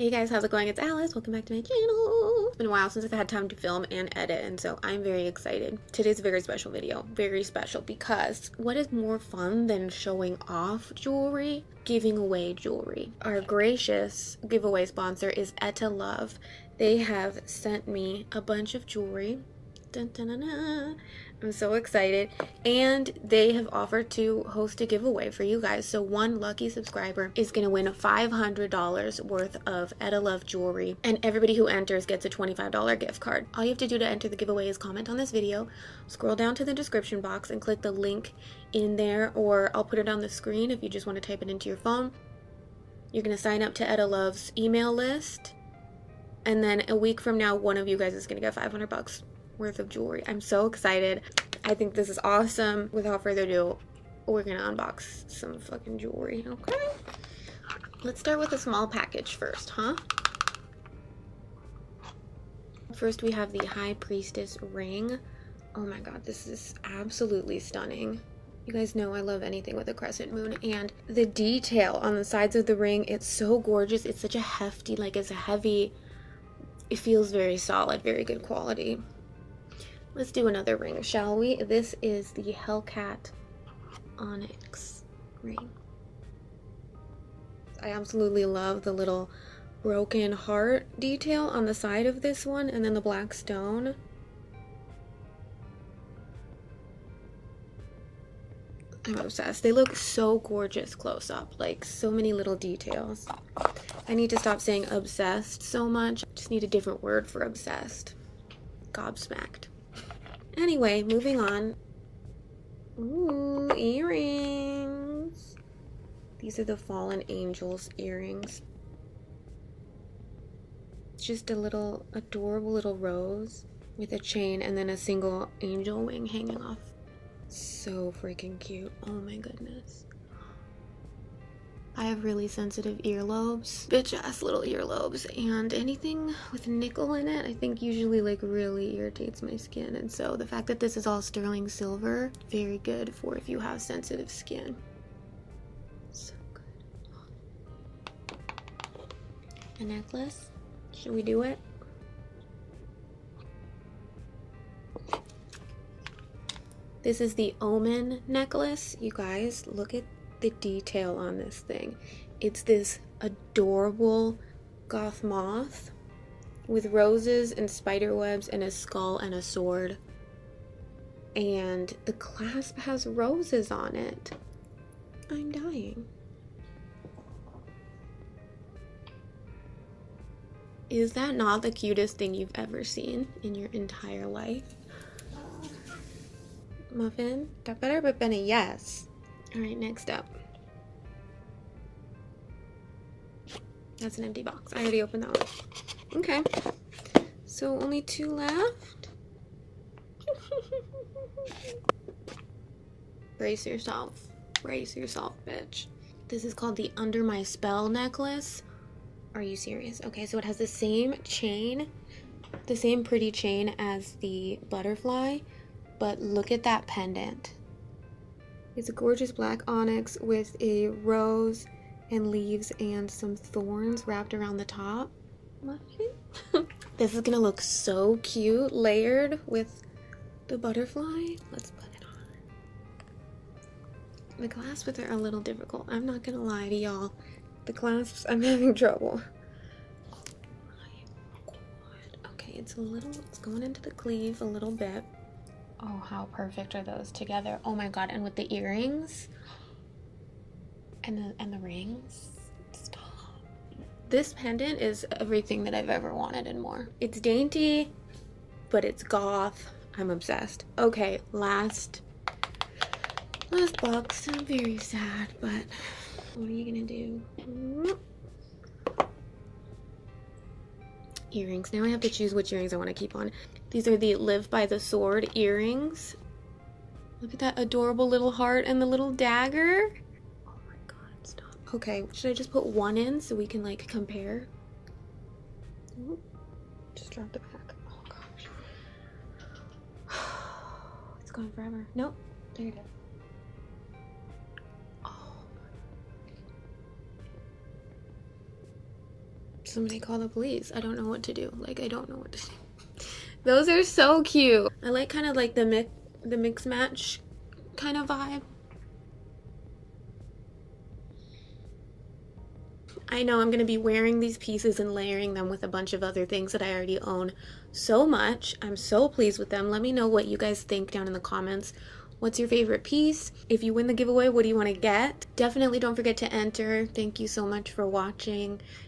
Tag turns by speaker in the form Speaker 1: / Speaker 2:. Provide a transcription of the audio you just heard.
Speaker 1: Hey guys, how's it going? It's Alice. Welcome back to my channel. It's been a while since I've had time to film and edit, and so I'm very excited. Today's a very special video. Very special because what is more fun than showing off jewelry? Giving away jewelry. Our gracious giveaway sponsor is Etta Love. They have sent me a bunch of jewelry. Dun, dun, dun, dun. I'm so excited, and they have offered to host a giveaway for you guys. So one lucky subscriber is going to win $500 worth of Etta Love jewelry, and everybody who enters gets a $25 gift card. All you have to do to enter the giveaway is comment on this video, scroll down to the description box and click the link in there, or I'll put it on the screen if you just want to type it into your phone. You're going to sign up to Etta Love's email list, and then a week from now, one of you guys is going to get $500 worth of jewelry. I'm so excited. I think this is awesome. Without further ado, we're gonna unbox some fucking jewelry, okay? Let's start with a small package first, huh? First, we have the High Priestess ring. Oh my god, this is absolutely stunning. You guys know I love anything with a crescent moon, and the detail on the sides of the ring, it's so gorgeous. It's such a hefty, like it's a heavy, it feels very solid, very good quality. Let's do another ring, shall we? This is the Hellcat Onyx ring. I absolutely love the little broken heart detail on the side of this one, and then the black stone. I'm obsessed. They look so gorgeous close up, like so many little details. I need to stop saying obsessed so much. I just need a different word for obsessed. Gobsmacked. Anyway, moving on. Ooh, earrings. These are the Fallen Angels earrings. It's just a little adorable little rose with a chain and then a single angel wing hanging off. So freaking cute. Oh my goodness. I have really sensitive earlobes, bitch ass little earlobes, and anything with nickel in it I think usually like really irritates my skin, and so the fact that this is all sterling silver, very good for if you have sensitive skin. So good. A necklace? Should we do it? This is the Omen Necklace. You guys, look at the detail on this thing. It's this adorable goth moth with roses and spider webs and a skull and a sword, and the clasp has roses on it. I'm dying. Is that not the cutest thing you've ever seen in your entire life? Muffin? That better have been a yes. Alright, next up. That's an empty box. I already opened that one. Okay. So only two left. Brace yourself. Brace yourself, bitch. This is called the Under My Spell necklace. Are you serious? Okay, so it has the same chain, the same pretty chain as the butterfly, but look at that pendant. It's a gorgeous black onyx with a rose and leaves and some thorns wrapped around the top. This is gonna look so cute layered with the butterfly. Let's put it on. The clasps with it are a little difficult. I'm not gonna lie to y'all. The clasps, I'm having trouble. Oh my god. Okay, it's going into the sleeve a little bit. Oh, how perfect are those together. Oh my god, and with the earrings and the rings. Stop. This pendant is everything that I've ever wanted and more. It's dainty, but it's goth. I'm obsessed. Okay, last box. I'm very sad, but what are you gonna do? Earrings. Now I have to choose which earrings I want to keep on. These are the Live by the Sword earrings. Look at that adorable little heart and the little dagger. Oh my god, stop. Okay, should I just put one in so we can like compare? Ooh, just dropped it back. Oh gosh. It's gone forever. Nope, there you go. Oh. Somebody call the police. I don't know what to do. Like, I don't know what to do. Those are so cute. I like kind of like the mix match kind of vibe. I know I'm going to be wearing these pieces and layering them with a bunch of other things that I already own so much. I'm so pleased with them. Let me know what you guys think down in the comments. What's your favorite piece? If you win the giveaway, what do you want to get? Definitely don't forget to enter. Thank you so much for watching.